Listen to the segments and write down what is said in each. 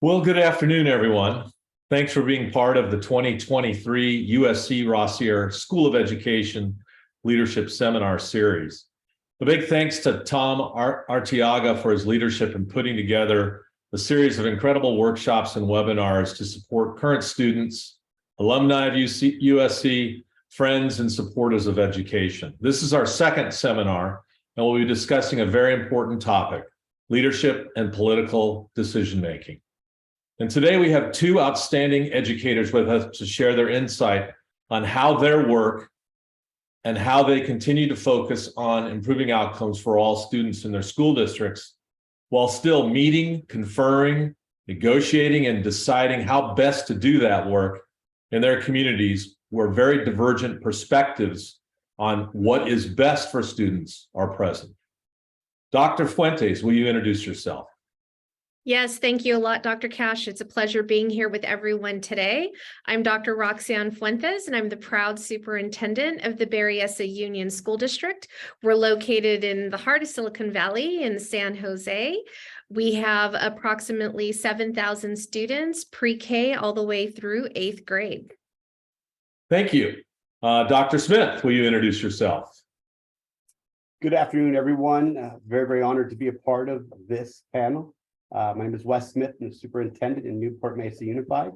Well, good afternoon, everyone. Thanks for being part of the 2023 USC Rossier School of Education Leadership Seminar Series. A big thanks to Tom Artiaga for his leadership in putting together a series of incredible workshops and webinars to support current students, alumni of USC, friends, and supporters of education. This is our second seminar, and we'll be discussing a very important topic: leadership and political decision-making. And today we have two outstanding educators with us to share their insight on how their work and how they continue to focus on improving outcomes for all students in their school districts while still meeting, conferring, negotiating, and deciding how best to do that work in their communities where very divergent perspectives on what is best for students are present. Dr. Fuentes, will you introduce yourself? Yes, thank you a lot, Dr. Cash. It's a pleasure being here with everyone today. I'm Dr. Roxane Fuentes, and I'm the proud superintendent of the Berryessa Union School District. We're located in the heart of Silicon Valley in San Jose. We have approximately 7,000 students, pre-K all the way through 8th grade. Thank you. Dr. Smith, will you introduce yourself? Good afternoon, everyone. Very, very honored to be a part of this panel. My name is Wes Smith. I'm the superintendent in Newport-Mesa Unified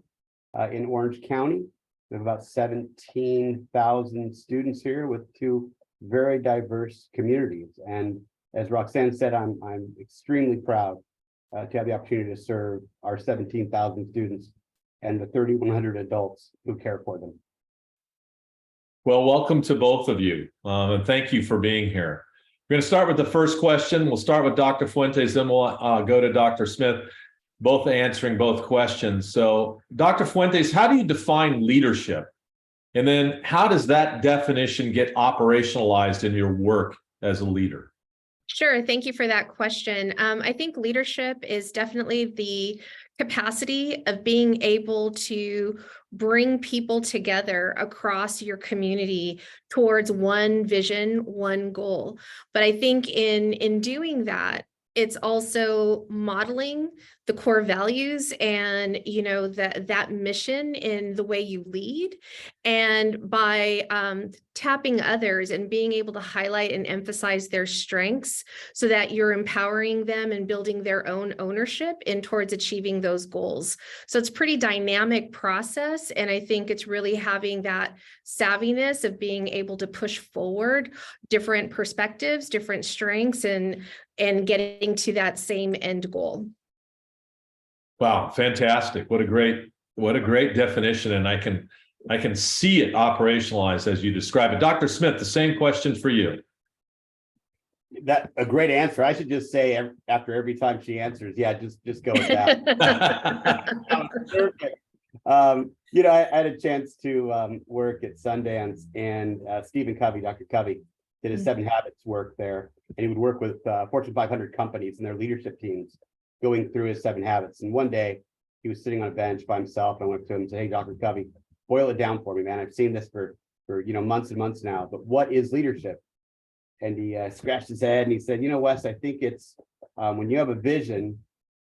in Orange County. We have about 17,000 students here with two very diverse communities. And as Roxane said, I'm extremely proud to have the opportunity to serve our 17,000 students and the 3,100 adults who care for them. Well, welcome to both of you, and thank you for being here. We're going to start with the first question. We'll start with Dr. Fuentes, then we'll go to Dr. Smith, both answering both questions. So, Dr. Fuentes, how do you define leadership? And then how does that definition get operationalized in your work as a leader? Sure. Thank you for that question. I think leadership is definitely the capacity of being able to bring people together across your community towards one vision, one goal. But I think in doing that, it's also modeling the core values and, that mission in the way you lead. And by tapping others and being able to highlight and emphasize their strengths so that you're empowering them and building their own ownership in towards achieving those goals. So it's a pretty dynamic process. And I think it's really having that savviness of being able to push forward different perspectives, different strengths, and getting to that same end goal. Wow, fantastic. What a great definition. And I can see it operationalized as you describe it. Dr. Smith, the same question for you. That's a great answer. I should just say after every time she answers, yeah, just go with that. Perfect. I had a chance to work at Sundance, and Stephen Covey, Dr. Covey, did his 7 Habits work there, and he would work with Fortune 500 companies and their leadership teams going through his 7 habits. And one day he was sitting on a bench by himself, and I went up to him and said, "Hey, Dr. Covey, boil it down for me, man. I've seen this for months and months now, but what is leadership?" And he scratched his head and he said, "Wes, I think it's when you have a vision,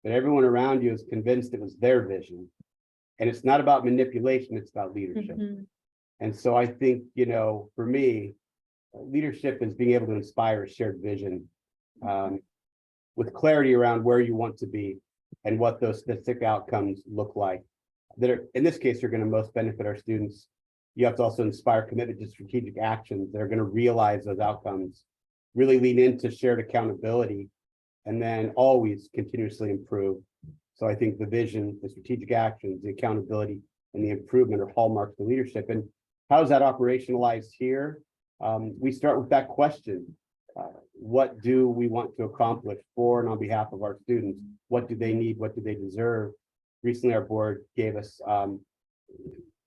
but everyone around you is convinced it was their vision. And it's not about manipulation, it's about leadership." Mm-hmm. And so I think, for me, leadership is being able to inspire a shared vision with clarity around where you want to be and what those specific outcomes look like that are, in this case, are going to most benefit our students. You have to also inspire commitment to strategic actions that are going to realize those outcomes, really lean into shared accountability, and then always continuously improve. So I think the vision, the strategic actions, the accountability, and the improvement are hallmarks of leadership. And how is that operationalized here? We start with that question. What do we want to accomplish for and on behalf of our students? What do they need? What do they deserve? Recently, our board gave us the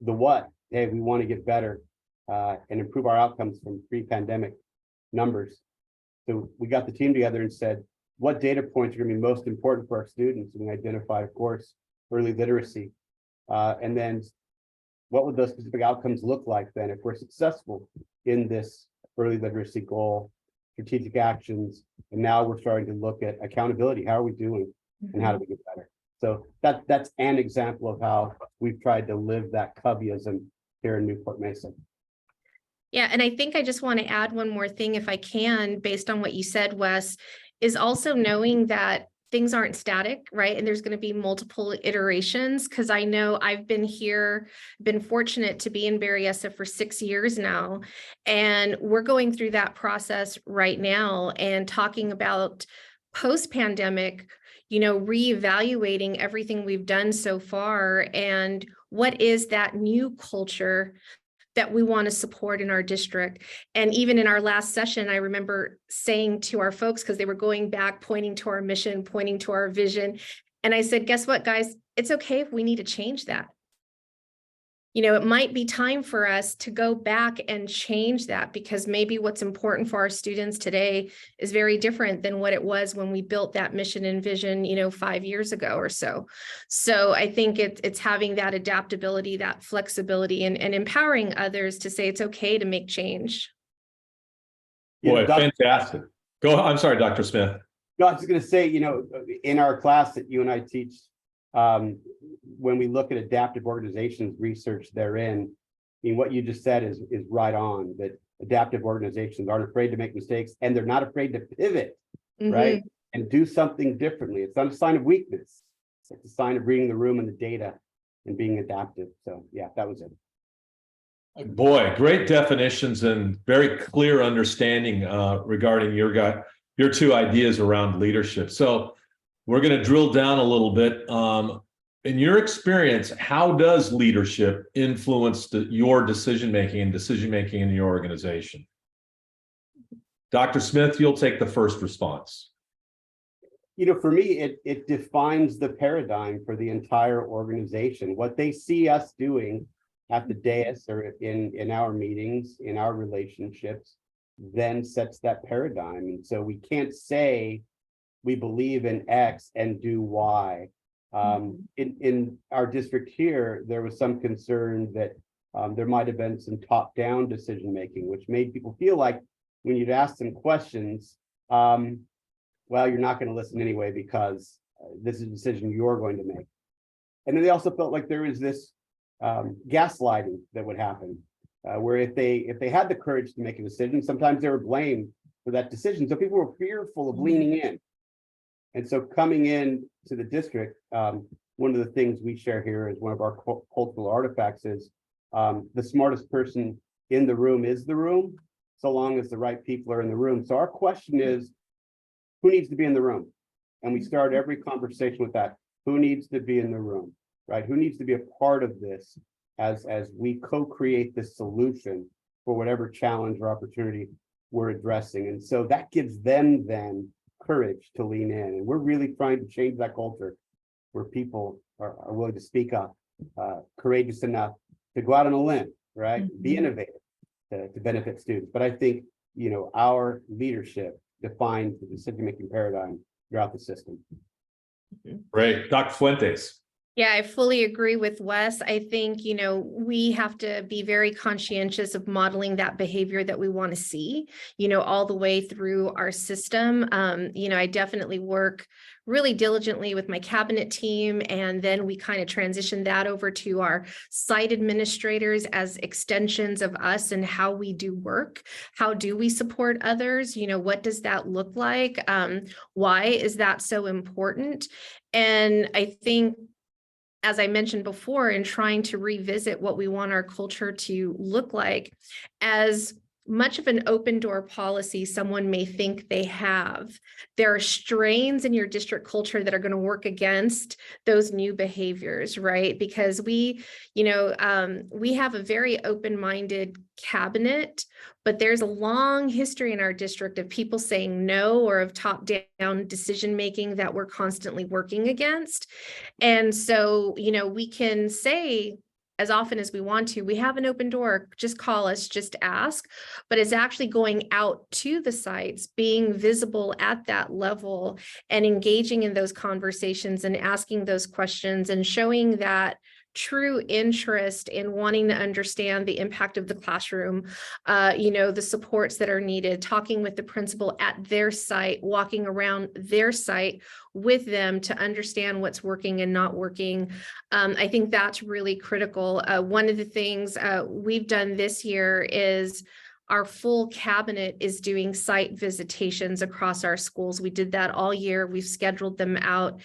what. Hey, we want to get better and improve our outcomes from pre-pandemic numbers. So we got the team together and said, what data points are going to be most important for our students? And we identified, of course, early literacy. And then what would those specific outcomes look like then if we're successful in this early literacy goal, strategic actions, and now we're starting to look at accountability. How are we doing and how do we get better? So that's an example of how we've tried to live that Coveyism here in Newport-Mesa. Yeah, and I think I just want to add one more thing, if I can, based on what you said, Wes, is also knowing that things aren't static, right? And there's going to be multiple iterations, because I know I've been here, been fortunate to be in Berryessa for 6 years now, and we're going through that process right now and talking about post-pandemic, reevaluating everything we've done so far and what is that new culture that we want to support in our district. And even in our last session, I remember saying to our folks, because they were going back, pointing to our mission, pointing to our vision. And I said, guess what, guys, it's okay if we need to change that. It might be time for us to go back and change that, because maybe what's important for our students today is very different than what it was when we built that mission and vision, 5 years ago or so. So I think it's having that adaptability, that flexibility, and empowering others to say it's okay to make change. Boy, fantastic. Go. I'm sorry, Dr. Smith. No, I was going to say, in our class that you and I teach, when we look at adaptive organizations research therein, what you just said is right on, that adaptive organizations aren't afraid to make mistakes, and they're not afraid to pivot, right? And do something differently. It's not a sign of weakness. It's a sign of reading the room and the data and being adaptive. So yeah, that was it. Boy, great definitions and very clear understanding regarding your two ideas around leadership. So we're going to drill down a little bit. In your experience, how does leadership influence your decision-making in your organization? Dr. Smith, you'll take the first response. For me, it defines the paradigm for the entire organization. What they see us doing at the dais or in our meetings, in our relationships, then sets that paradigm. And so we can't say we believe in X and do Y. In our district here, there was some concern that there might have been some top-down decision-making, which made people feel like when you'd ask them questions, well, you're not going to listen anyway because this is a decision you're going to make. And then they also felt like there was this gaslighting that would happen, where if they had the courage to make a decision, sometimes they were blamed for that decision. So people were fearful of leaning in. And so coming in to the district, one of the things we share here is one of our cultural artifacts is the smartest person in the room is the room, so long as the right people are in the room. So our question is, who needs to be in the room? And we start every conversation with that. Who needs to be in the room, right? Who needs to be a part of this as we co-create this solution for whatever challenge or opportunity we're addressing? And so that gives them then courage to lean in. And we're really trying to change that culture where people are willing to speak up, courageous enough to go out on a limb, right? Be innovative to benefit students. But I think, our leadership defines the decision-making paradigm throughout the system. Great. Dr. Fuentes. Yeah, I fully agree with Wes. I think, we have to be very conscientious of modeling that behavior that we want to see, all the way through our system. I definitely work really diligently with my cabinet team, and then we kind of transition that over to our site administrators as extensions of us and how we do work. How do we support others? What does that look like? Why is that so important? And I think, as I mentioned before, in trying to revisit what we want our culture to look like, as much of an open door policy someone may think they have, there are strains in your district culture that are going to work against those new behaviors, right? Because we have a very open-minded cabinet, but there's a long history in our district of people saying no, or of top-down decision-making that we're constantly working against. And so, we can say, as often as we want to, we have an open door, just call us, just ask, but it's actually going out to the sites, being visible at that level and engaging in those conversations and asking those questions and showing that true interest in wanting to understand the impact of the classroom, the supports that are needed, talking with the principal at their site, walking around their site with them to understand what's working and not working. I think that's really critical. One of the things we've done this year is our full cabinet is doing site visitations across our schools. We did that all year. We've scheduled them out.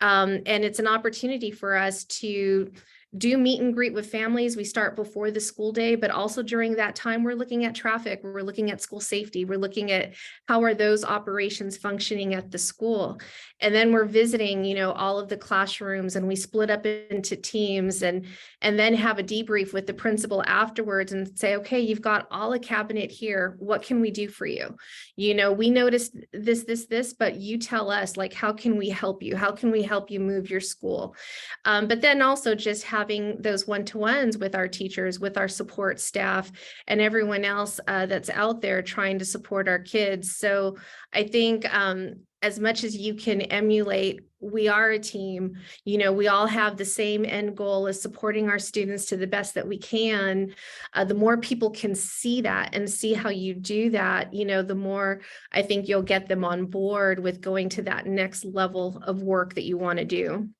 And it's an opportunity for us to do meet and greet with families. We start before the school day, but also during that time, we're looking at traffic, we're looking at school safety, we're looking at how are those operations functioning at the school. And then we're visiting, all of the classrooms, and we split up into teams and then have a debrief with the principal afterwards and say, okay, you've got all a cabinet here. What can we do for you? We noticed this, but you tell us, like, how can we help you? How can we help you move your school? But then also just having those one-to-ones with our teachers, with our support staff, and everyone else that's out there trying to support our kids. So I think as much as you can emulate, we are a team. We all have the same end goal as supporting our students to the best that we can. The more people can see that and see how you do that, the more I think you'll get them on board with going to that next level of work that you want to do.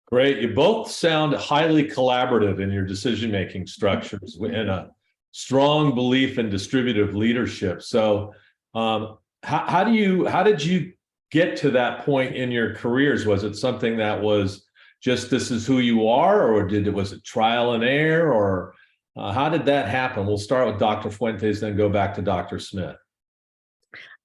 Great. You both sound highly collaborative in your decision-making structures and a strong belief in distributive leadership. So how did you get to that point in your careers? Was it something that was just, this is who you are, or was it trial and error, or how did that happen? We'll start with Dr. Fuentes, then go back to Dr. Smith.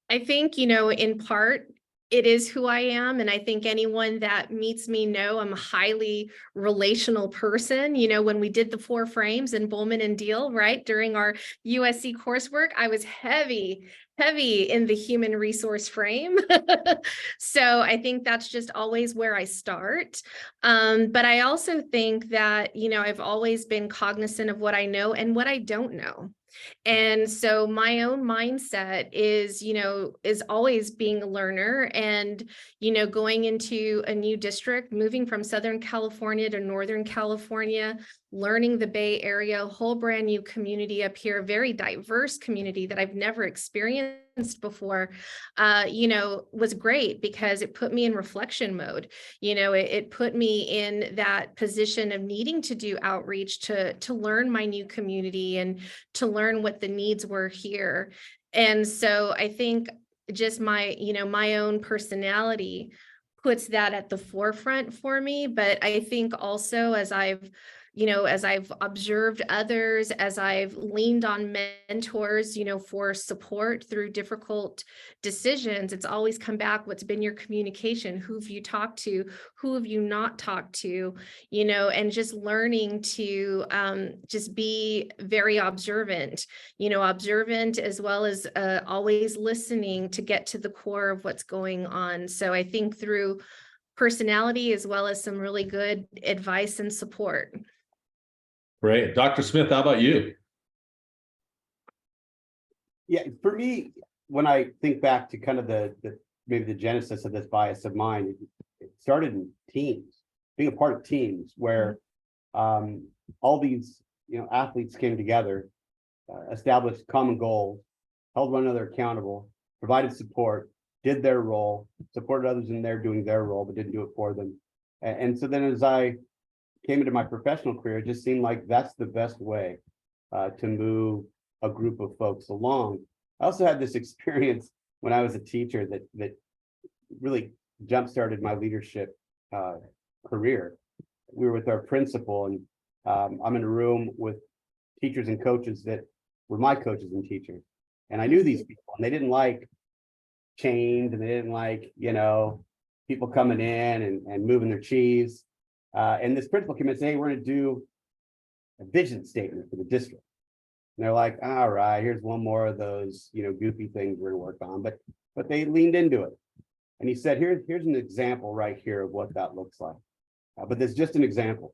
I think, in part, it is who I am. And I think anyone that meets me know I'm a highly relational person. When we did the 4 frames in Bowman and Deal, right, during our USC coursework, I was heavy in the human resource frame. So I think that's just always where I start. But I also think that, I've always been cognizant of what I know and what I don't know. And so my own mindset is, is always being a learner and, going into a new district, moving from Southern California to Northern California, learning the Bay Area, a whole brand new community up here, very diverse community that I've never experienced before, was great because it put me in reflection mode. It put me in that position of needing to do outreach to learn my new community and to learn what the needs were here. And so I think just my own personality puts that at the forefront for me. But I think also as I've observed others, as I've leaned on mentors, for support through difficult decisions, it's always come back, what's been your communication? Who have you talked to? Who have you not talked to? And just learning to just be very observant, observant as well as always listening to get to the core of what's going on. So I think through personality as well as some really good advice and support. Great. Dr. Smith, how about you? Yeah, for me, when I think back to kind of maybe the genesis of this bias of mine, it started in teams, being a part of teams where all these athletes came together, established common goals, held one another accountable, provided support, did their role, supported others in there doing their role, but didn't do it for them. And so then as I came into my professional career, it just seemed like that's the best way to move a group of folks along. I also had this experience when I was a teacher that really jump-started my leadership career. We were with our principal, and I'm in a room with teachers and coaches that were my coaches and teachers. And I knew these people, and they didn't like change, and they didn't like, people coming in and moving their cheese. And this principal came in and said, hey, we're going to do a vision statement for the district. And they're like, all right, here's one more of those, goofy things we're going to work on. But they leaned into it. And he said, here's an example right here of what that looks like. But there's just an example.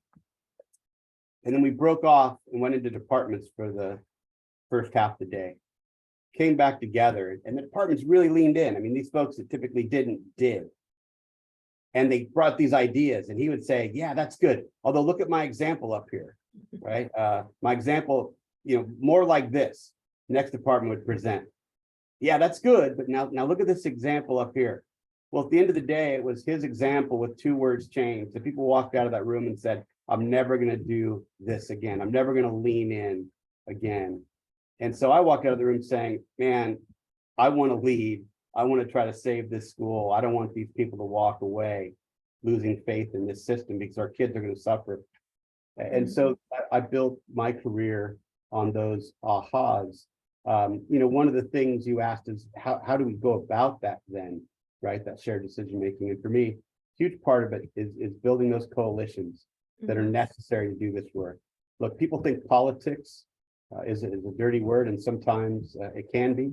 And then we broke off and went into departments for the first half of the day. Came back together, and the departments really leaned in. I mean, these folks that typically did. and they brought these ideas, and he would say, yeah, that's good. Although look at my example up here, right? My example, more like this. Next department would present. Yeah, that's good, but now look at this example up here. Well, at the end of the day, it was his example with 2 words changed. The people walked out of that room and said, I'm never going to do this again. I'm never going to lean in again. And so I walked out of the room saying, man, I want to lead. I want to try to save this school. I don't want these people to walk away losing faith in this system because our kids are going to suffer. And so I built my career on those ahas. One of the things you asked is how do we go about that then, right? That shared decision making. And for me, huge part of it is building those coalitions that are necessary to do this work. Look, people think politics is a dirty word, and sometimes it can be,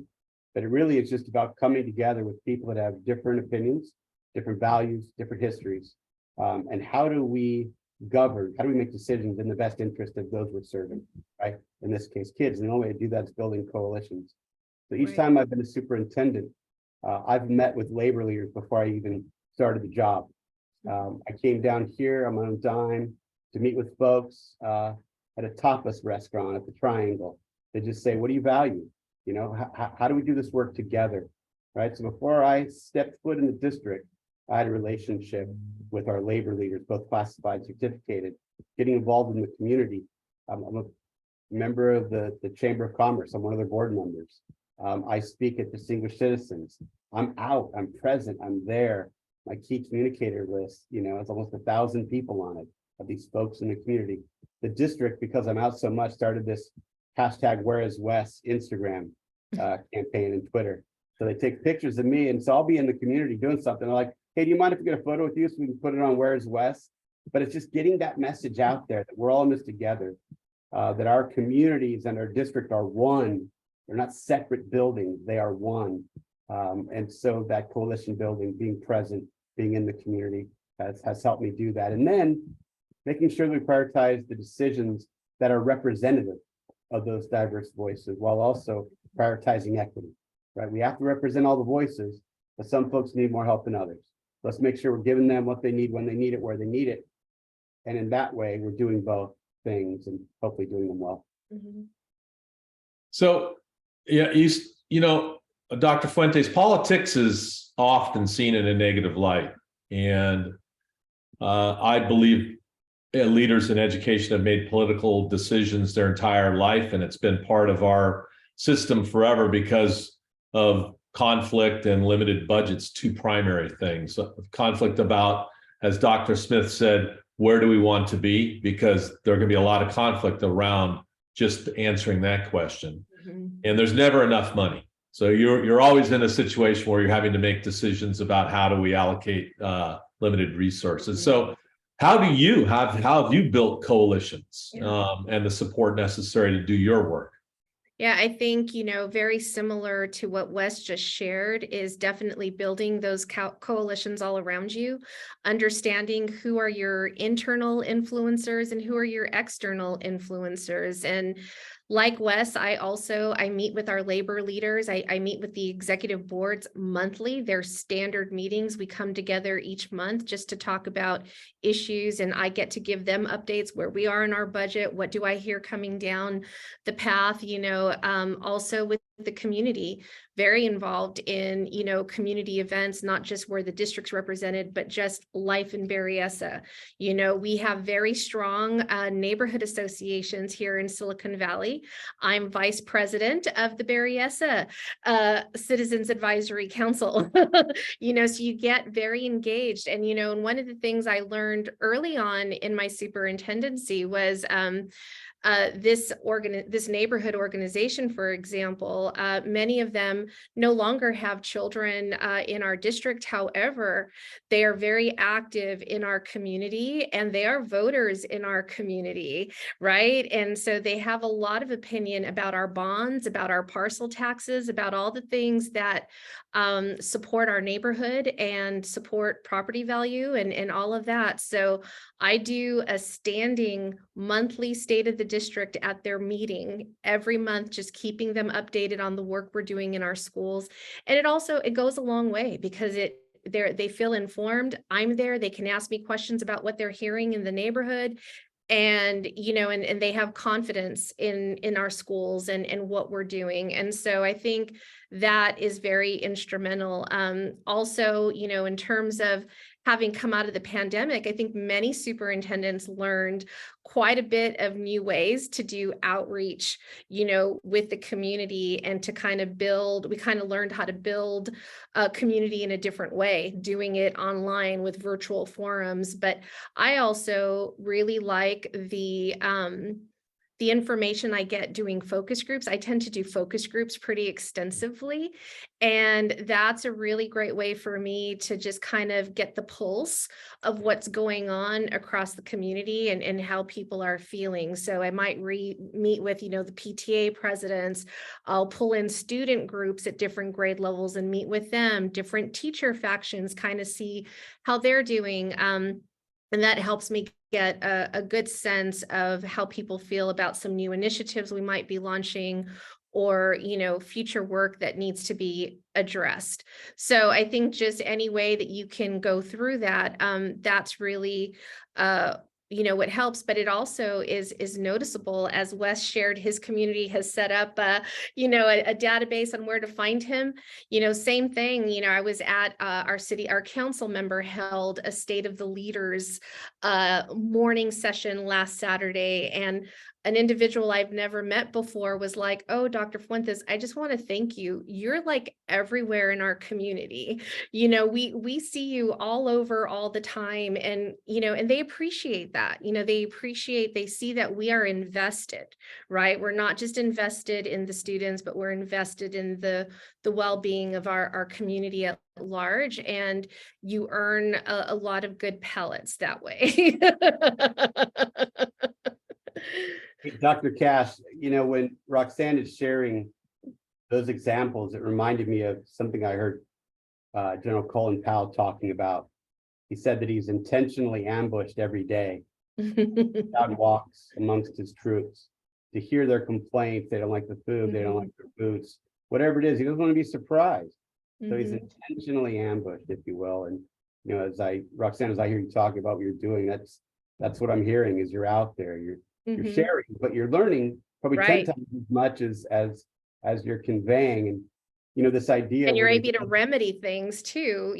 but it really is just about coming together with people that have different opinions, different values, different histories. And how do we govern? How do we make decisions in the best interest of those we're serving, right? In this case, kids. And the only way to do that is building coalitions. So each time I've been a superintendent, I've met with labor leaders before I even started the job. I came down here on my own dime to meet with folks at a tapas restaurant at the Triangle. They just say, what do you value? How do we do this work together, right? So before I stepped foot in the district, I had a relationship with our labor leaders, both classified and certificated, getting involved in the community. I'm a member of the Chamber of Commerce. I'm one of their board members. I speak at Distinguished Citizens. I'm out, I'm present, I'm there. My key communicator list, it's almost 1,000 people on it, of these folks in the community. The district, because I'm out so much, started this hashtag #WhereIsWes Instagram campaign and Twitter. So they take pictures of me, and so I'll be in the community doing something. They're like, hey, do you mind if we get a photo with you so we can put it on Where's Wes? But it's just getting that message out there that we're all in this together, that our communities and our district are one. They're not separate buildings, they are one. And so that coalition building, being present, being in the community has helped me do that. And then making sure that we prioritize the decisions that are representative of those diverse voices while also prioritizing equity, right? We have to represent all the voices, but some folks need more help than others. Let's make sure we're giving them what they need, when they need it, where they need it. And in that way, we're doing both things and hopefully doing them well. So, yeah, Dr. Fuentes, politics is often seen in a negative light. And I believe leaders in education have made political decisions their entire life, and it's been part of our system forever because of conflict and limited budgets. 2 primary things. Conflict about, as Dr. Smith said, where do we want to be? Because there are going to be a lot of conflict around just answering that question. And there's never enough money. So you're always in a situation where you're having to make decisions about how do we allocate limited resources. So how have you built coalitions and the support necessary to do your work? Yeah, I think, very similar to what Wes just shared is definitely building those coalitions all around you, understanding who are your internal influencers and who are your external influencers. And like Wes, I meet with our labor leaders. I meet with the executive boards monthly. They're standard meetings. We come together each month just to talk about issues, and I get to give them updates where we are in our budget. What do I hear coming down the path? Also with the community, very involved in, community events, not just where the district's represented, but just life in Berryessa. We have very strong neighborhood associations here in Silicon Valley. I'm vice president of the Berryessa Citizens Advisory Council. So you get very engaged. And, and one of the things I learned early on in my superintendency was this neighborhood organization, for example, many of them no longer have children in our district. However, they are very active in our community and they are voters in our community, right? And so they have a lot of opinion about our bonds, about our parcel taxes, about all the things that support our neighborhood and support property value and all of that. So I do a standing monthly state of the district at their meeting every month, just keeping them updated on the work we're doing in our schools. And it goes a long way because it they feel informed. I'm there. They can ask me questions about what they're hearing in the neighborhood. And, and they have confidence in our schools and what we're doing. And so I think that is very instrumental. Also, in terms of having come out of the pandemic, I think many superintendents learned quite a bit of new ways to do outreach, with the community, and to we kind of learned how to build a community in a different way, doing it online with virtual forums. But I also really like the information I get doing focus groups. I tend to do focus groups pretty extensively. And that's a really great way for me to just kind of get the pulse of what's going on across the community and how people are feeling. So I might meet with, the PTA presidents. I'll pull in student groups at different grade levels and meet with them, different teacher factions, kind of see how they're doing. And that helps me get a good sense of how people feel about some new initiatives we might be launching, or, future work that needs to be addressed. So I think just any way that you can go through that, that's really, what helps. But it also is noticeable, as Wes shared, his community has set up, a database on where to find him. Same thing. I was at our council member held a State of the Leaders morning session last Saturday, and an individual I've never met before was like, "Oh, Dr. Fuentes, I just want to thank you. You're like everywhere in our community. We see you all over all the time." And, and they appreciate that. They see that we are invested, right? We're not just invested in the students, but we're invested in the well-being of our community at large. And you earn a lot of good pellets that way. Hey, Dr. Cash, when Roxane is sharing those examples, it reminded me of something I heard General Colin Powell talking about. He said that he's intentionally ambushed every day, out walks amongst his troops to hear their complaints. They don't like the food, they don't like their boots, whatever it is. He doesn't want to be surprised. So he's intentionally ambushed, if you will. And, Roxane, as I hear you talking about what you're doing, that's what I'm hearing, is you're out there, you're sharing, but you're learning probably 10 times as much as you're conveying. And this idea, and you're able to remedy things too,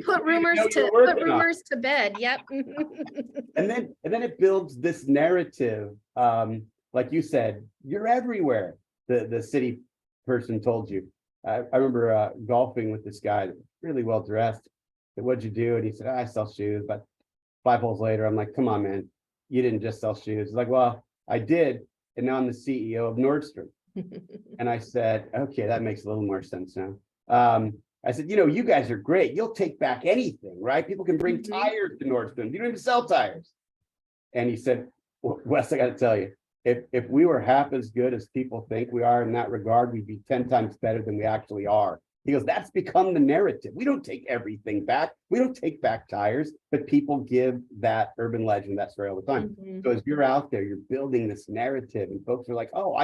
put rumors to bed. Yep. and then it builds this narrative, like you said, you're everywhere. The city person told you. I remember golfing with this guy, really well dressed. Said, "What'd you do?" And he said, "I sell shoes." But 5 holes later, I'm like, "Come on, man. You didn't just sell shoes." He's like, "Well, I did. And now I'm the CEO of Nordstrom." And I said, "Okay, that makes a little more sense now." I said, "You guys are great. You'll take back anything, right? People can bring tires to Nordstrom. You don't even sell tires." And he said, "Wes, I got to tell you, if we were half as good as people think we are in that regard, we'd be 10 times better than we actually are." He goes, "That's become the narrative. We don't take everything back. We don't take back tires, but people give that urban legend that story all the time." So as you're out there, you're building this narrative, and folks are like, "Oh,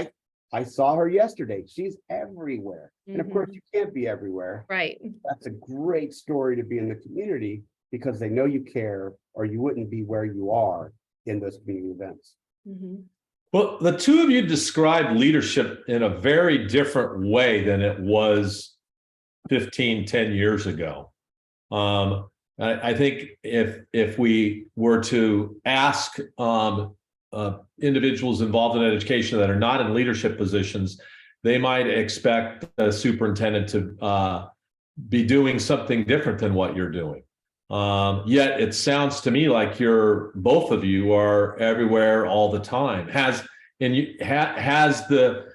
I saw her yesterday. She's everywhere." And of course, you can't be everywhere. Right. That's a great story to be in the community, because they know you care, or you wouldn't be where you are in those community events. Well, the two of you described leadership in a very different way than it was 10 years ago. I think if we were to ask individuals involved in education that are not in leadership positions, they might expect a superintendent to be doing something different than what you're doing. Yet it sounds to me like both of you are everywhere all the time. Has the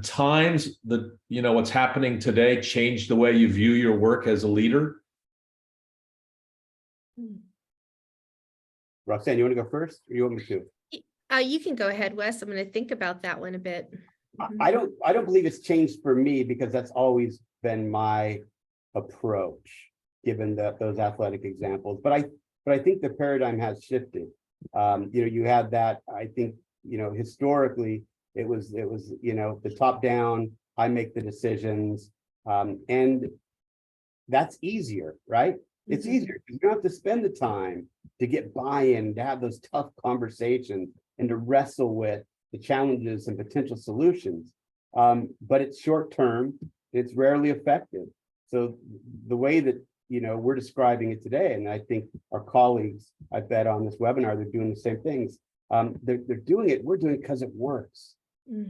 times, what's happening today, changed the way you view your work as a leader? Roxane, you want to go first, or you want me to? You can go ahead, Wes. I'm going to think about that one a bit. I don't believe it's changed for me, because that's always been my approach, given those athletic examples. But I think the paradigm has shifted. You had that. I think historically it was the top down. I make the decisions, and that's easier, right? It's easier because you don't have to spend the time to get buy-in, to have those tough conversations and to wrestle with the challenges and potential solutions. But it's short-term, it's rarely effective. So the way that, we're describing it today, and I think our colleagues, I bet on this webinar, they're doing the same things. They're doing it, we're doing it because it works.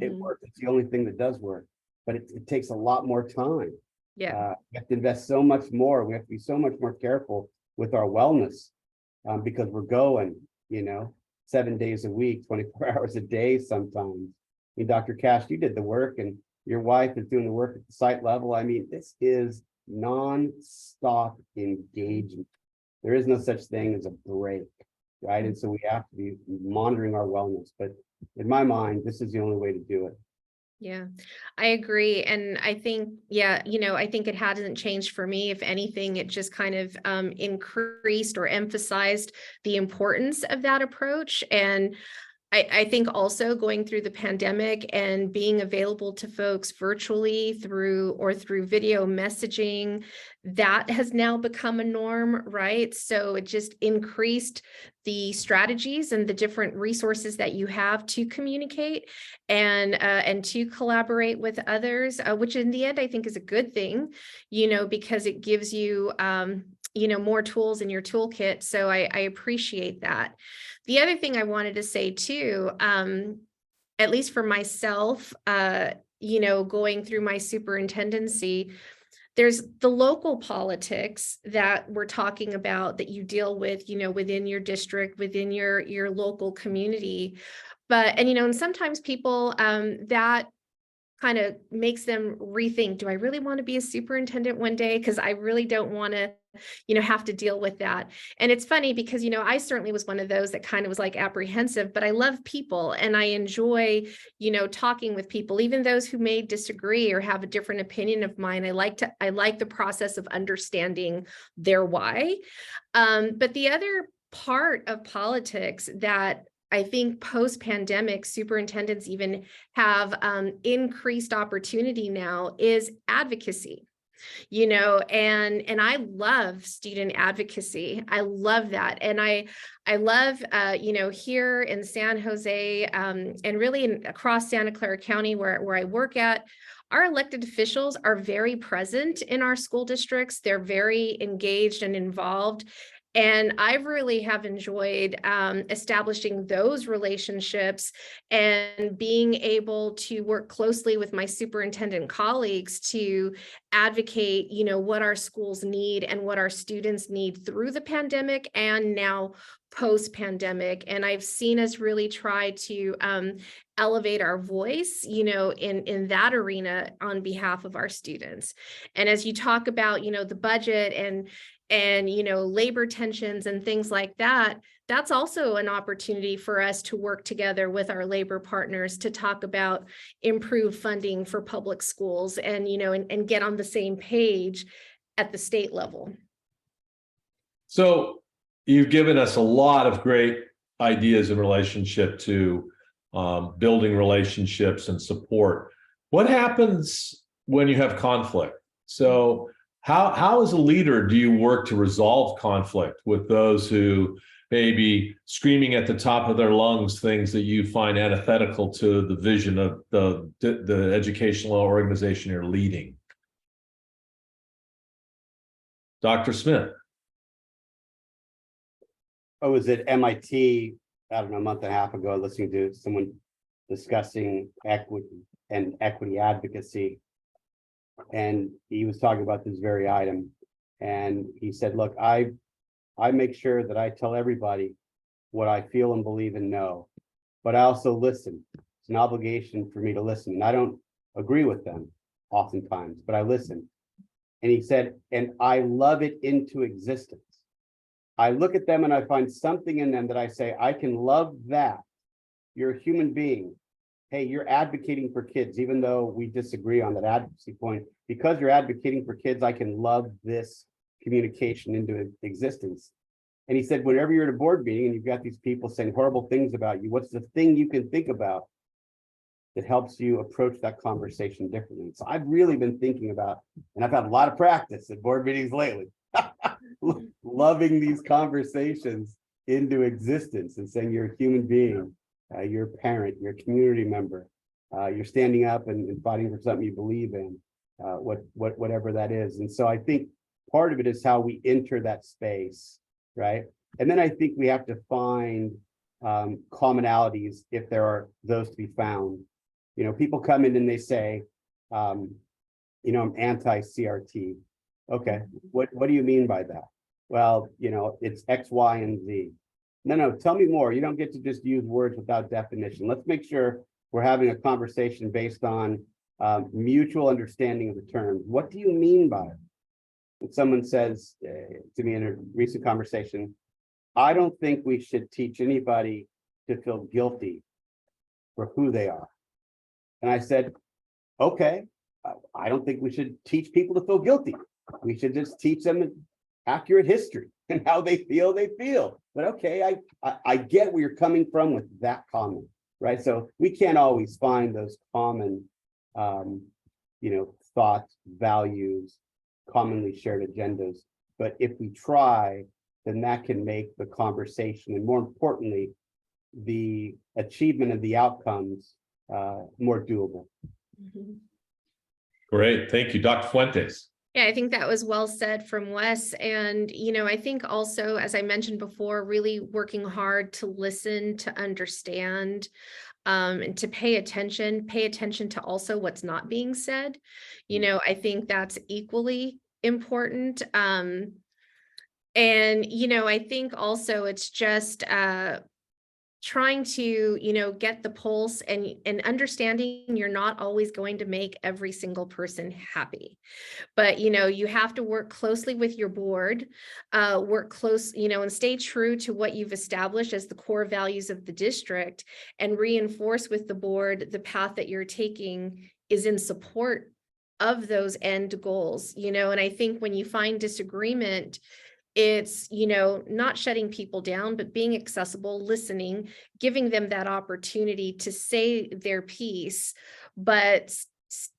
It works, it's the only thing that does work, but it takes a lot more time. Yeah. We have to invest so much more. We have to be so much more careful with our wellness because we're going, 7 days a week, 24 hours a day sometimes. I mean, Dr. Cash, you did the work and your wife is doing the work at the site level. I mean, this is non-stop engagement. There is no such thing as a break, right? And so we have to be monitoring our wellness. But in my mind, this is the only way to do it. Yeah, I agree. And I think, I think it hasn't changed for me. If anything, it just kind of increased or emphasized the importance of that approach. And I think also going through the pandemic and being available to folks virtually through video messaging, that has now become a norm, right? So it just increased the strategies and the different resources that you have to communicate and to collaborate with others, which in the end I think is a good thing, because it gives you more tools in your toolkit. So I appreciate that. The other thing I wanted to say too, at least for myself, going through my superintendency, there's the local politics that we're talking about that you deal with, within your district, within your local community. But, and sometimes people that kind of makes them rethink, do I really want to be a superintendent one day? Because I really don't want to, have to deal with that. And it's funny because, I certainly was one of those that kind of was like apprehensive, but I love people and I enjoy, talking with people, even those who may disagree or have a different opinion of mine. I like the process of understanding their why. But the other part of politics that I think post-pandemic superintendents even have increased opportunity now is advocacy, and I love student advocacy. I love that. And I love, here in San Jose and really across Santa Clara County where I work at, our elected officials are very present in our school districts. They're very engaged and involved. And I really have enjoyed establishing those relationships and being able to work closely with my superintendent colleagues to advocate, what our schools need and what our students need through the pandemic and now post-pandemic. And I've seen us really try to elevate our voice, in that arena on behalf of our students. And as you talk about, the budget and labor tensions and things like that, that's also an opportunity for us to work together with our labor partners to talk about improved funding for public schools and, and get on the same page at the state level. So you've given us a lot of great ideas in relationship to building relationships and support. What happens when you have conflict? So how as a leader do you work to resolve conflict with those who may be screaming at the top of their lungs things that you find antithetical to the vision of the educational organization you're leading? Dr. Smith. I was at MIT, I don't know, a month and a half ago, listening to someone discussing equity advocacy. And he was talking about this very item. And he said, look, I make sure that I tell everybody what I feel and believe and know, but I also listen. It's an obligation for me to listen. And I don't agree with them oftentimes, but I listen. And he said, and I love it into existence. I look at them and I find something in them that I say, I can love that. You're a human being. Hey, you're advocating for kids, even though we disagree on that advocacy point. Because you're advocating for kids, I can love this communication into existence. And he said, whenever you're at a board meeting and you've got these people saying horrible things about you, what's the thing you can think about it helps you approach that conversation differently. So I've really been thinking about, and I've had a lot of practice at board meetings lately, loving these conversations into existence and saying you're a human being, you're a parent, you're a community member, you're standing up and fighting for something you believe in, whatever that is. And so I think part of it is how we enter that space, right? And then I think we have to find commonalities if there are those to be found. You know, people come in and they say, you know, I'm anti-CRT. Okay, what do you mean by that? Well, you know, it's X, Y, and Z. No, tell me more. You don't get to just use words without definition. Let's make sure we're having a conversation based on mutual understanding of the terms. What do you mean by it? And someone says to me in a recent conversation, I don't think we should teach anybody to feel guilty for who they are. And I said, okay, I don't think we should teach people to feel guilty. We should just teach them accurate history and how they feel. But okay, I get where you're coming from with that comment, right? So we can't always find those common, you know, thoughts, values, commonly shared agendas. But if we try, then that can make the conversation, and more importantly, the achievement of the outcomes more doable. Mhm. Great, thank you, Dr. Fuentes. Yeah, I think that was well said from Wes. And, you know, I think also, as I mentioned before, really working hard to listen, to understand, and to pay attention to also what's not being said. You know, I think that's equally important. And, you know, I think also it's just trying to, you know, get the pulse and understanding you're not always going to make every single person happy. But, you know, you have to work closely with your board, you know, and stay true to what you've established as the core values of the district, and reinforce with the board the path that you're taking is in support of those end goals, you know. And I think when you find disagreement, it's, you know, not shutting people down, but being accessible, listening, giving them that opportunity to say their piece, but,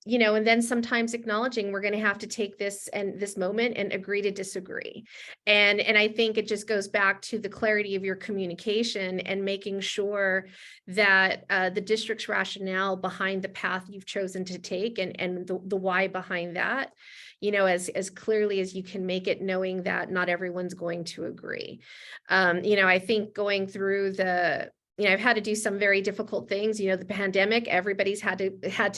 you know, and then sometimes acknowledging we're going to have to take this moment and agree to disagree. And I think it just goes back to the clarity of your communication and making sure that the district's rationale behind the path you've chosen to take and the why behind that, you know, as clearly as you can make it, knowing that not everyone's going to agree. You know, I think going through you know, I've had to do some very difficult things. You know, the pandemic, everybody's had to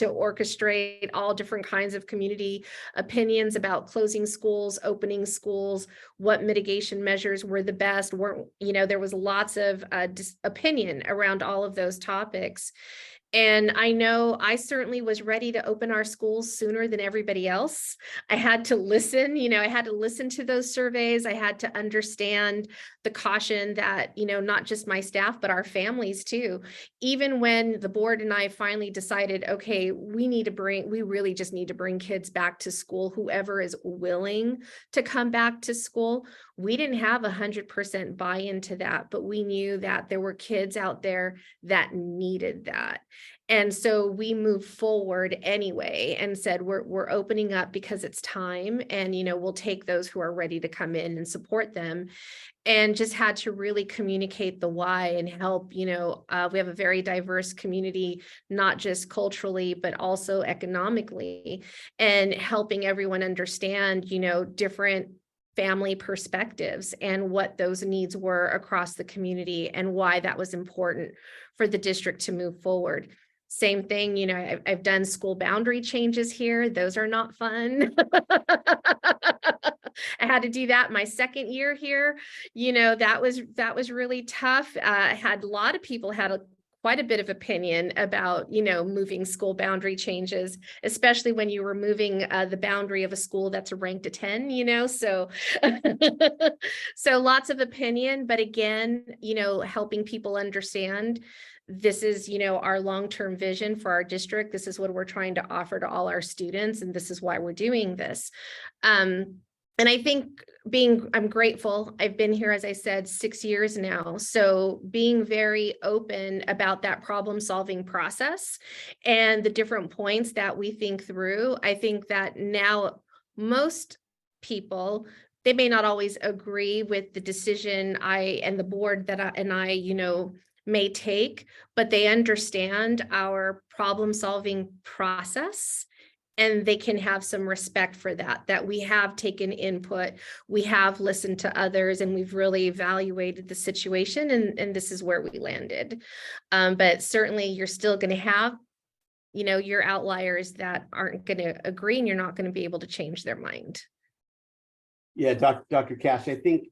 orchestrate all different kinds of community opinions about closing schools, opening schools, what mitigation measures were the best. You know, there was lots of opinion around all of those topics. And I know I certainly was ready to open our schools sooner than everybody else. I had to listen, you know, I had to listen to those surveys. I had to understand the caution that, you know, not just my staff, but our families too. Even when the board and I finally decided, okay, we really just need to bring kids back to school, whoever is willing to come back to school. We didn't have 100% buy-in to that, but we knew that there were kids out there that needed that. And so we moved forward anyway and said, we're opening up because it's time. And, you know, we'll take those who are ready to come in and support them. And just had to really communicate the why and help, you know, we have a very diverse community, not just culturally, but also economically, and helping everyone understand, you know, different family perspectives and what those needs were across the community and why that was important for the district to move forward. Same thing, you know, I've done school boundary changes here. Those are not fun. I had to do that my second year here. You know, that was really tough. I had a lot of people had quite a bit of opinion about, you know, moving school boundary changes, especially when you were moving the boundary of a school that's ranked a 10, you know, so so lots of opinion, but again, you know, helping people understand this is, you know, our long-term vision for our district. This is what we're trying to offer to all our students, and this is why we're doing this. And I think I'm grateful. I've been here, as I said, 6 years now. So being very open about that problem solving process and the different points that we think through, I think that now most people, they may not always agree with the decision and the board that I may take, but they understand our problem solving process. And they can have some respect for that we have taken input, we have listened to others, and we've really evaluated the situation, and this is where we landed. But certainly you're still going to have, your outliers that aren't going to agree, and you're not going to be able to change their mind. Yeah, Dr. Cash, I think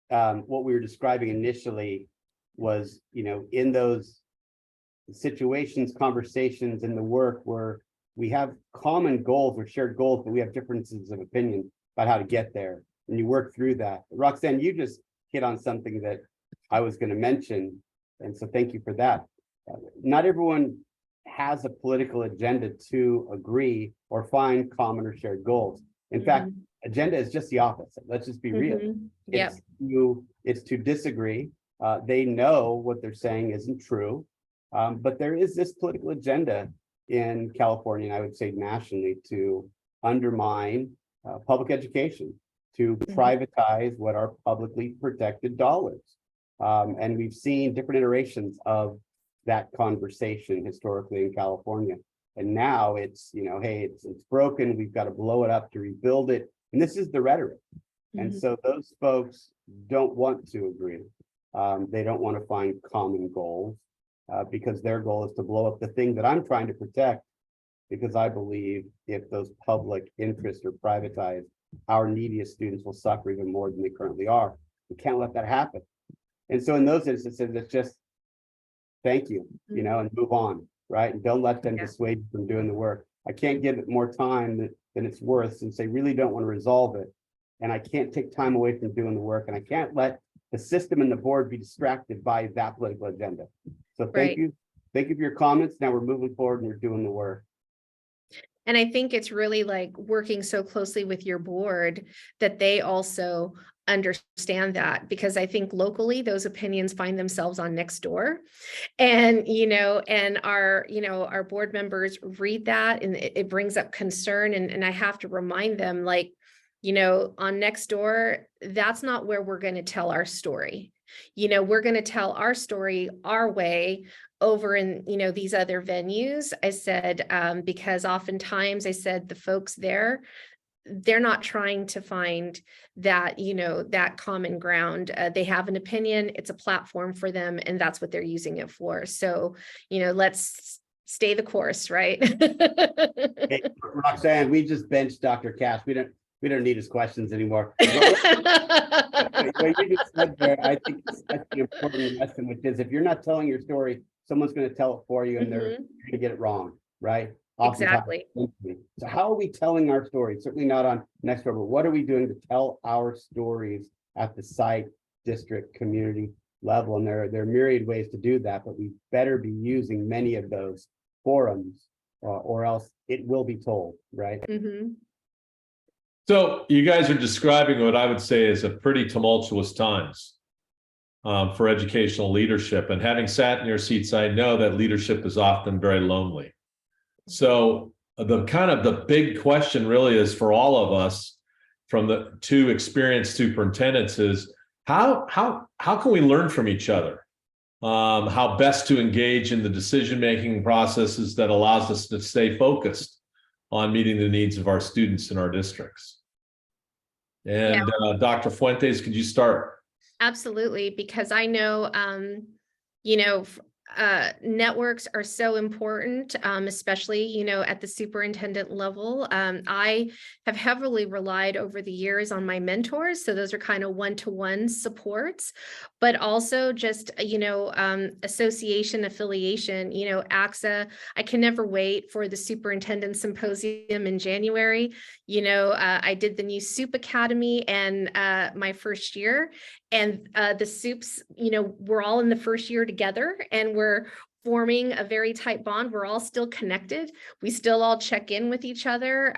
what we were describing initially was, in those situations, conversations, in the work where we have common goals or shared goals, but we have differences of opinion about how to get there. And you work through that. Roxane, you just hit on something that I was going to mention. And so thank you for that. Not everyone has a political agenda to agree or find common or shared goals. In fact, agenda is just the opposite. Let's just be real. Yep. It's to disagree. They know what they're saying isn't true. But there is this political agenda in California, and I would say nationally, to undermine public education, to privatize what are publicly protected dollars. And we've seen different iterations of that conversation historically in California. And now it's, hey, it's broken, we've got to blow it up to rebuild it. And this is the rhetoric. And so those folks don't want to agree. They don't want to find common goals. Because their goal is to blow up the thing that I'm trying to protect, because I believe if those public interests are privatized, our neediest students will suffer even more than they currently are. We can't let that happen. And so in those instances, it's just thank you, and move on, right? And don't let them dissuade you from doing the work. I can't give it more time than it's worth, since they really don't want to resolve it. And I can't take time away from doing the work, and I can't let the system and the board be distracted by that political agenda. So thank you. Thank you for your comments. Now we're moving forward and we're doing the work. And I think it's really like working so closely with your board that they also understand that, because I think locally those opinions find themselves on Nextdoor, and and our board members read that, and it brings up concern, and I have to remind them, like, on Nextdoor, that's not where we're going to tell our story. We're going to tell our story our way over in, these other venues. I said, because oftentimes I said the folks there, they're not trying to find that, that common ground. They have an opinion, it's a platform for them, and that's what they're using it for. So, let's stay the course, right? Hey, Roxane, we just benched Dr. Cash. We don't need his questions anymore. What you just said there, I think that's the important lesson, which is if you're not telling your story, someone's going to tell it for you, and they're going to get it wrong, right? Exactly. So how are we telling our story? Certainly not on Nextdoor, but what are we doing to tell our stories at the site, district, community level? And there are myriad ways to do that, but we better be using many of those forums, or else it will be told, right? So you guys are describing what I would say is a pretty tumultuous times for educational leadership. And having sat in your seats, I know that leadership is often very lonely. So the big question really is for all of us, from the two experienced superintendents, is how can we learn from each other? How best to engage in the decision-making processes that allows us to stay focused on meeting the needs of our students in our districts. And Dr. Fuentes, could you start? Absolutely, because I know, networks are so important, especially, at the superintendent level. I have heavily relied over the years on my mentors. So those are kind of one-to-one supports, but also just, association affiliation, AXA. I can never wait for the superintendent symposium in January. I did the new Soup Academy and my first year, and the soups, we're all in the first year together, and we're forming a very tight bond. We're all still connected. We still all check in with each other.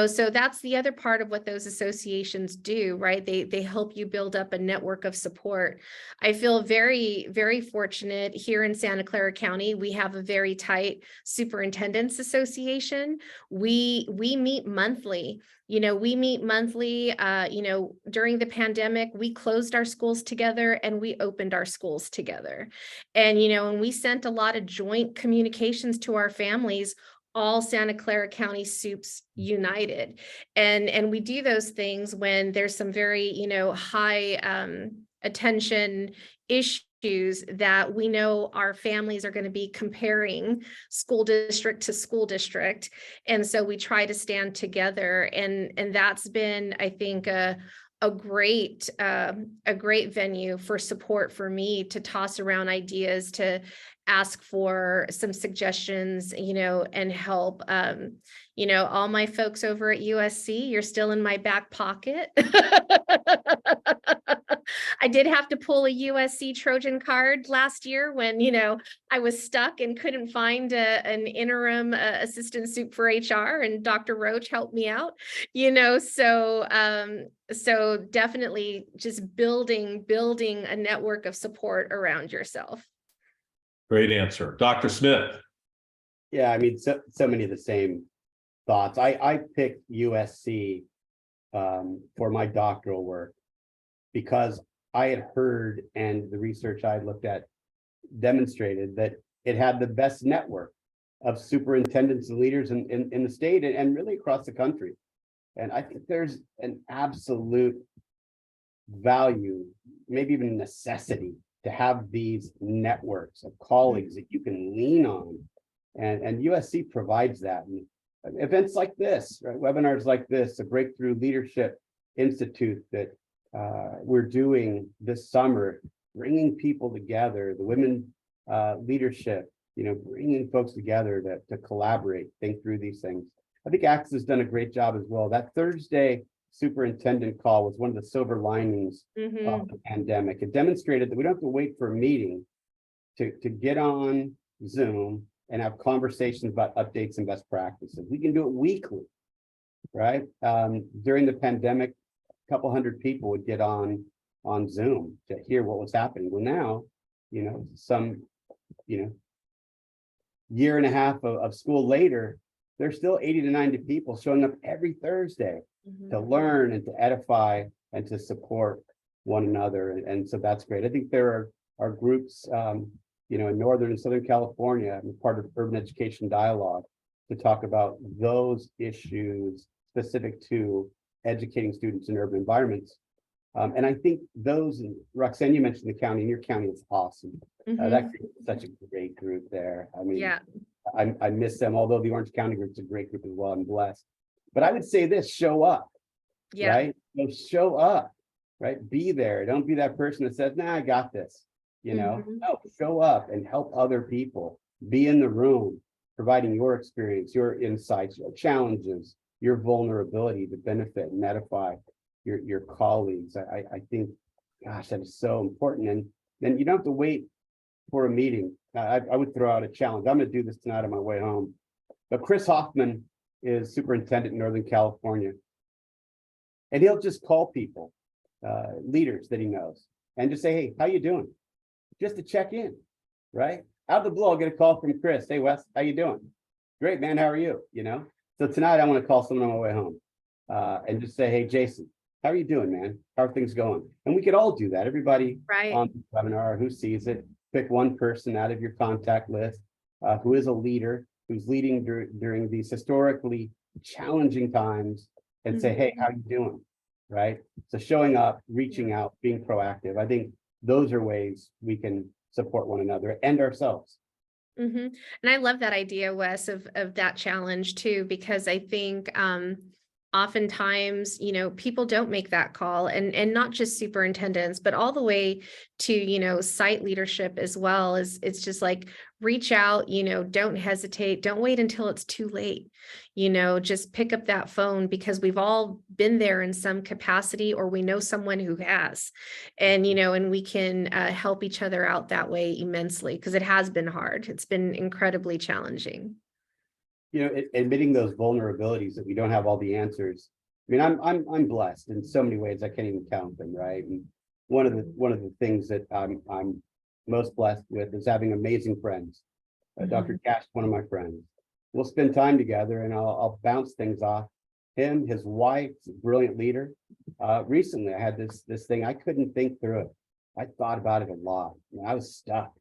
So that's the other part of what those associations do, right? They help you build up a network of support. I feel very, very fortunate here in Santa Clara County. We have a very tight superintendents association. We meet monthly. We meet monthly. During the pandemic, we closed our schools together and we opened our schools together. And we sent a lot of joint communications to our families, all Santa Clara County Supes united. And we do those things when there's some very, high attention issues that we know our families are going to be comparing school district to school district. And so we try to stand together. And that's been, I think, a great venue for support for me to toss around ideas, to ask for some suggestions, and help. All my folks over at USC, you're still in my back pocket. I did have to pull a USC Trojan card last year when, I was stuck and couldn't find an interim assistant soup for HR, and Dr. Roach helped me out, so definitely just building a network of support around yourself. Great answer. Dr. Smith. Yeah, I mean, so many of the same thoughts. I picked USC for my doctoral work because I had heard, and the research I looked at demonstrated that it had the best network of superintendents and leaders in the state and really across the country. And I think there's an absolute value, maybe even necessity, to have these networks of colleagues that you can lean on. And USC provides that. And events like this, right? Webinars like this, the Breakthrough Leadership Institute that we're doing this summer, bringing people together, the women leadership, bringing folks together to collaborate, think through these things. I think ACTS has done a great job as well. That Thursday superintendent call was one of the silver linings of the pandemic. It demonstrated that we don't have to wait for a meeting to get on Zoom and have conversations about updates and best practices. We can do it weekly, right? During the pandemic, a couple hundred people would get on Zoom to hear what was happening. Well, now, some, year and a half of school later, there's still 80 to 90 people showing up every Thursday to learn and to edify and to support one another. And so that's great. I think there are groups, in Northern and Southern California, I'm part of Urban Education Dialogue, to talk about those issues specific to educating students in urban environments. And I think those, Roxane, you mentioned the county, and your county is awesome. That group is such a great group there. I mean, yeah. I miss them, although the Orange County group is a great group as well. I'm blessed. But I would say this: show up, right? Show up, right? Be there. Don't be that person that says, "Nah, I got this." No, show up and help other people. Be in the room, providing your experience, your insights, your challenges, your vulnerability to benefit and edify your colleagues. I think, gosh, that is so important. And then you don't have to wait for a meeting. I would throw out a challenge. I'm going to do this tonight on my way home. But Chris Hoffman is superintendent in Northern California. And he'll just call people, leaders that he knows, and just say, "Hey, how you doing?" Just to check in, right? Out of the blue, I'll get a call from Chris. "Hey, Wes, how you doing?" "Great, man. How are you?" So tonight I want to call someone on my way home and just say, "Hey, Jason, how are you doing, man? How are things going?" And we could all do that. Everybody on the webinar who sees it, pick one person out of your contact list who is a leader, who's leading during these historically challenging times, and say, "Hey, how you doing?" Right? So showing up, reaching out, being proactive. I think those are ways we can support one another and ourselves. And I love that idea, Wes, of that challenge too, because I think oftentimes, people don't make that call, and not just superintendents, but all the way to, site leadership as well. It's just like reach out, don't hesitate. Don't wait until it's too late. Just pick up that phone, because we've all been there in some capacity, or we know someone who has, and we can help each other out that way immensely, because it has been hard. It's been incredibly challenging. Admitting those vulnerabilities that we don't have all the answers. I mean, I'm blessed in so many ways I can't even count them, right? And one of the things that I'm most blessed with is having amazing friends. Dr. Cash, one of my friends. We'll spend time together, and I'll bounce things off him. His wife, a brilliant leader. Recently, I had this thing, I couldn't think through it. I thought about it a lot, and I was stuck.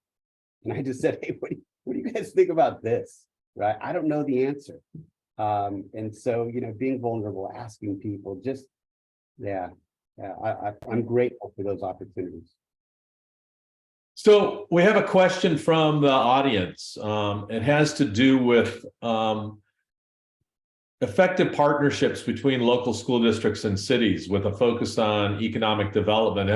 And I just said, hey, what do you guys think about this? Right? I don't know the answer. And so, being vulnerable, asking people, just, I'm grateful for those opportunities. So we have a question from the audience. It has to do with effective partnerships between local school districts and cities with a focus on economic development.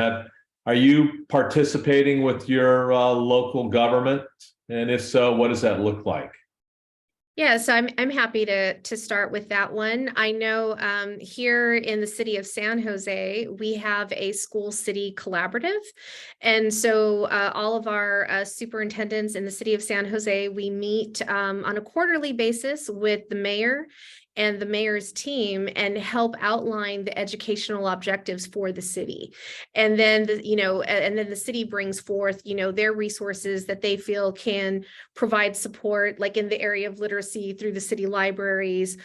Are you participating with your local government? And if so, what does that look like? Yeah, so I'm happy to start with that one. I know here in the city of San Jose, we have a school city collaborative. And so all of our superintendents in the city of San Jose, we meet on a quarterly basis with the mayor and the mayor's team and help outline the educational objectives for the city. And then, and then the city brings forth, their resources that they feel can provide support, like in the area of literacy through the city libraries,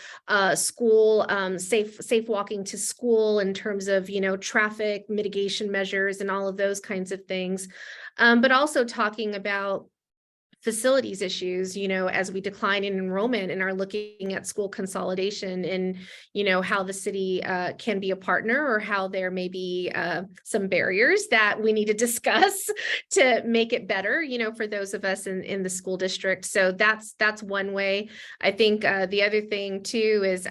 school, safe walking to school in terms of, traffic mitigation measures and all of those kinds of things. But also talking about facilities issues, as we decline in enrollment and are looking at school consolidation, and, how the city can be a partner, or how there may be some barriers that we need to discuss to make it better, for those of us in the school district. So that's one way. I think the other thing too is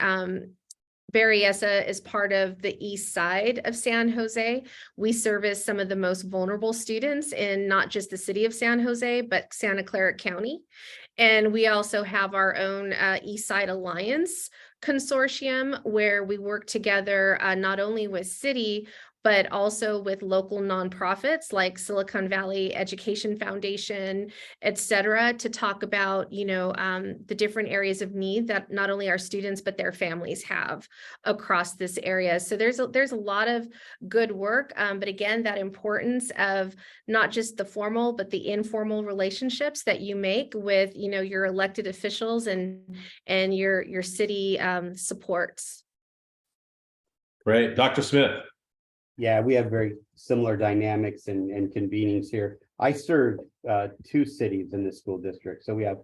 Berryessa is part of the east side of San Jose. We service some of the most vulnerable students in not just the city of San Jose, but Santa Clara County. And we also have our own East Side Alliance consortium, where we work together not only with city, but also with local nonprofits like Silicon Valley Education Foundation, et cetera, to talk about, the different areas of need that not only our students, but their families have across this area. So there's a lot of good work, but again, that importance of not just the formal, but the informal relationships that you make with, your elected officials and your city supports. Great. Dr. Smith. Yeah, we have very similar dynamics and convenings here. I serve 2 cities in this school district. So we have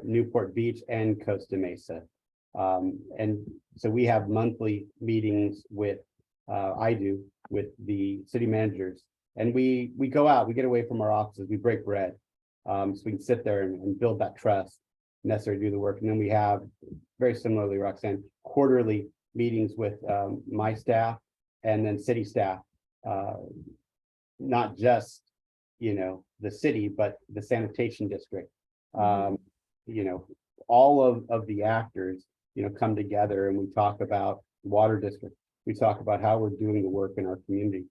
Newport Beach and Costa Mesa. And so we have monthly meetings with, I do, with the city managers. And we go out, we get away from our offices, we break bread. So we can sit there and build that trust necessary to do the work. And then we have, very similarly, Roxane, quarterly meetings with my staff, and then city staff, not just, the city, but the sanitation district. All of the actors, come together, and we talk about water district. We talk about how we're doing the work in our community.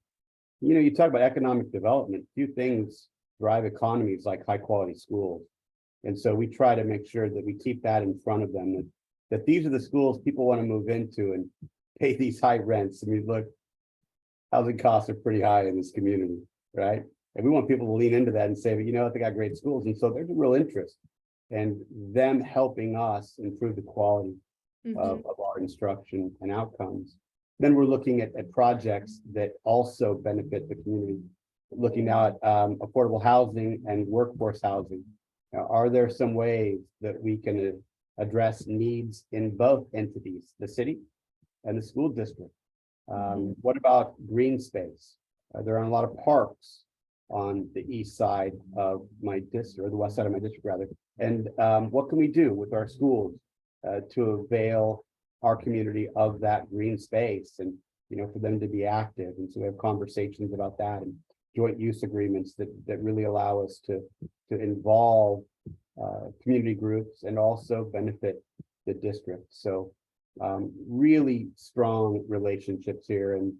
You talk about economic development, few things drive economies like high quality schools. And so we try to make sure that we keep that in front of them, that these are the schools people want to move into and pay these high rents. I mean, look, housing costs are pretty high in this community, right? And we want people to lean into that and say, but they got great schools. And so there's a real interest in them helping us improve the quality of our instruction and outcomes. Then we're looking at projects that also benefit the community, looking now at affordable housing and workforce housing. Now, are there some ways that we can address needs in both entities, the city and the school district? What about green space? There are a lot of parks on the east side of my district, or the west side of my district rather. And what can we do with our schools to avail our community of that green space, and for them to be active? And so we have conversations about that, and joint use agreements that really allow us to involve community groups and also benefit the district. So really strong relationships here. And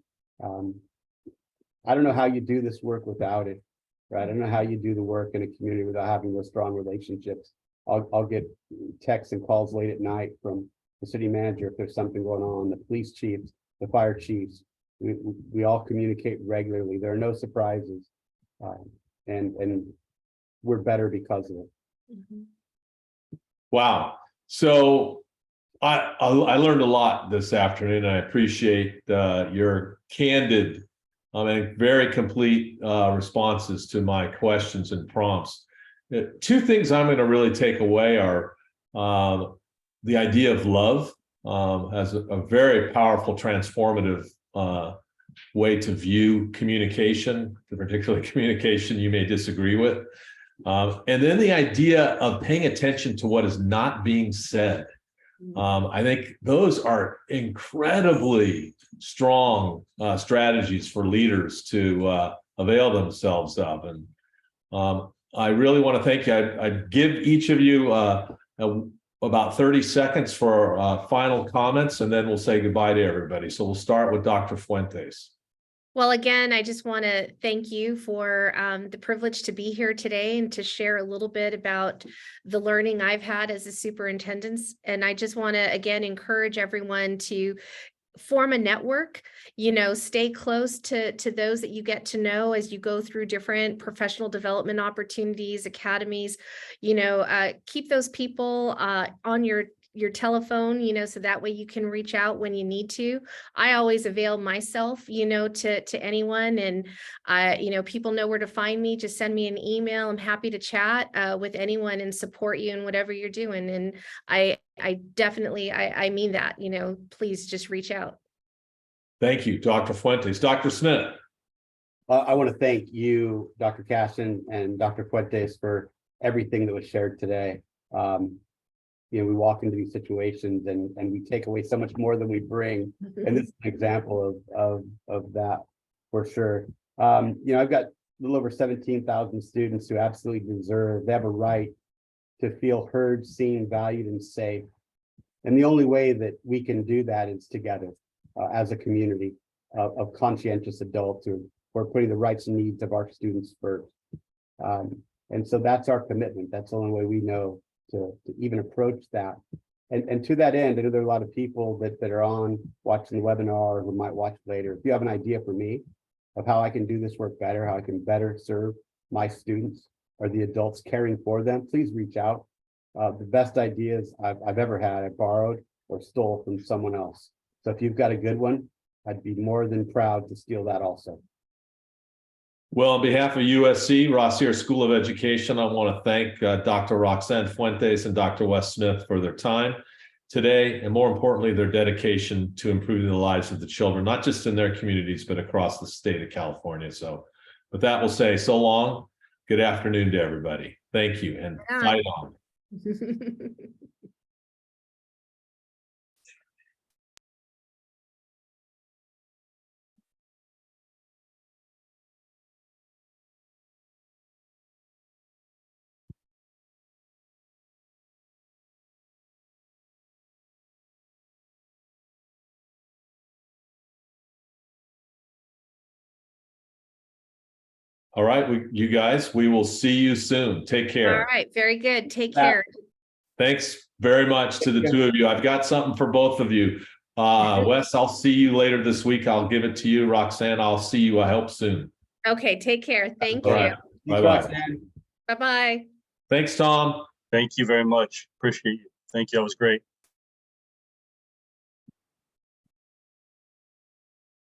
I don't know how you do this work without it, right? I don't know how you do the work in a community without having those strong relationships. I'll get texts and calls late at night from the city manager if there's something going on, the police chiefs, the fire chiefs. We all communicate regularly. There are no surprises, and we're better because of it. Mhm. Wow. So I learned a lot this afternoon. I appreciate your candid and very complete responses to my questions and prompts. Two things I'm going to really take away are the idea of love as a very powerful, transformative way to view communication, particularly communication you may disagree with. And then the idea of paying attention to what is not being said. I think those are incredibly strong strategies for leaders to avail themselves of. And I really want to thank you. I'd give each of you about 30 seconds for final comments, and then we'll say goodbye to everybody. So we'll start with Dr. Fuentes. Well, again, I just want to thank you for the privilege to be here today and to share a little bit about the learning I've had as a superintendent. And I just want to, again, encourage everyone to form a network, stay close to those that you get to know as you go through different professional development opportunities, academies, keep those people on your telephone, so that way you can reach out when you need to. I always avail myself, to anyone, and people know where to find me. Just send me an email. I'm happy to chat with anyone and support you in whatever you're doing. And I definitely, I mean that, please just reach out. Thank you, Dr. Fuentes. Dr. Smith. I want to thank you, Dr. Casson and Dr. Fuentes, for everything that was shared today. We walk into these situations and we take away so much more than we bring. And this is an example of that for sure. I've got a little over 17,000 students who absolutely deserve, they have a right to feel heard, seen, valued, and safe. And the only way that we can do that is together as a community of conscientious adults who are putting the rights and needs of our students first. And so that's our commitment. That's the only way we know to even approach that. And to that end, I know there are a lot of people that are on watching the webinar who might watch later. If you have an idea for me of how I can do this work better, how I can better serve my students or the adults caring for them, please reach out. The best ideas I've ever had, I borrowed or stole from someone else. So if you've got a good one, I'd be more than proud to steal that also. Well, on behalf of USC Rossier School of Education, I want to thank Dr. Roxane Fuentes and Dr. Wes Smith for their time today, and more importantly, their dedication to improving the lives of the children, not just in their communities, but across the state of California. So with that, we'll say so long. Good afternoon to everybody. Thank you, and fight on. All right, you guys, we will see you soon. Take care. All right, very good. Take care. Thanks very much to the two of you. I've got something for both of you. Wes, I'll see you later this week. I'll give it to you. Roxane, I'll see you, I hope, soon. Okay, take care. Thank All you. right. Bye-bye. Bye-bye. Thanks, Tom. Thank you very much. Appreciate you. Thank you. That was great.